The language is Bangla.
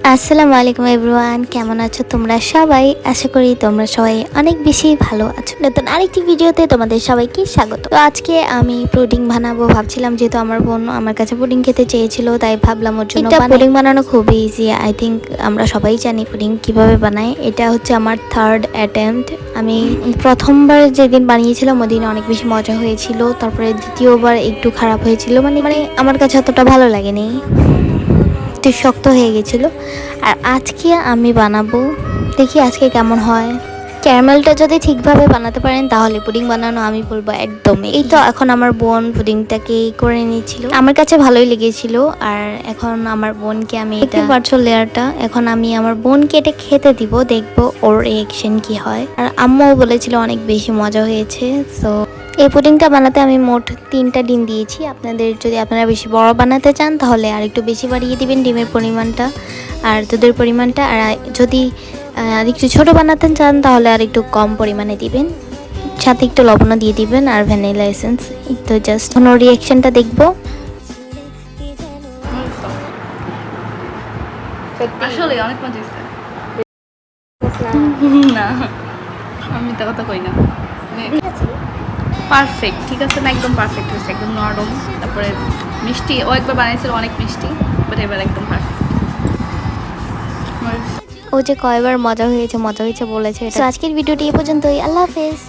আসসালামু আলাইকুম এভরিওয়ান, কেমন আছো তোমরা সবাই? আশা করি তোমরা সবাই অনেক বেশি ভালো আছো। নতুন আরেকটি ভিডিওতে তোমাদের সবাইকে স্বাগত। তো আজকে আমি পুডিং বানাবো ভাবছিলাম, যেহেতু আমার বোন আমার কাছে পুডিং খেতে চেয়েছিল, তাই ভাবলাম ওর জন্য পুডিং বানানো খুবই ইজি। আই থিঙ্ক আমরা সবাই জানি পুডিং কিভাবে বানায়। এটা হচ্ছে আমার থার্ড অ্যাটেম্পট। আমি প্রথমবার যেদিন বানিয়েছিলাম ওদিন অনেক বেশি মজা হয়েছিল, তারপরে দ্বিতীয়বার একটু খারাপ হয়েছিল, মানে আমার কাছে অতটা ভালো লাগেনি, একটু শক্ত হয়ে গেছিলো। আর আজকে আমি বানাবো, দেখি আজকে কেমন হয়। ক্যারামেলটা যদি ঠিকভাবে বানাতে পারেন তাহলে পুডিং বানানো আমি বলবো একদমই। এই তো এখন আমার বোন পুডিংটাকে করে নিয়েছিল, আমার কাছে ভালোই লেগেছিল। আর এখন আমার বোনকে আমি দেখতে পারছো লেয়ারটা, এখন আমি আমার বোনকে এটা খেতে দিব, দেখবো ওর রিয়েকশন কি হয়। আর আম্মুও বলেছিল অনেক বেশি মজা হয়েছে। সো এই পুডিংটা বানাতে আমি মোট 3টা ডিম দিয়েছি। যদি আপনারা বেশি বড় বানাতে চান তাহলে আর একটু বেশি বাড়িয়ে দিবেন ডিমের পরিমাণটা আর দুধের পরিমাণটা। আর যদি আর একটু ছোটো বানাতে চান তাহলে আর একটু কম পরিমাণে দিবেন, সাথে একটু লবণও দিয়ে দিবেন আর ভ্যানিলা এসেন্স। তো জাস্ট ওর রিয়াকশনটা দেখবো। আসলে অনেক মজা হয়েছে। না আমি তো কথা কই না, পারফেক্ট ঠিক আছে না, একদম পারফেক্ট হয়েছে, একদম নরম। তারপরে মিষ্টি, ও একবার বানিয়েছিল অনেক মিষ্টি, বাট এবার একদম পারফেক্ট। ও যে কয়বার মজা হয়েছে বলেছে। তো আজকের ভিডিওটি এ পর্যন্তই। আল্লাহ হাফেজ।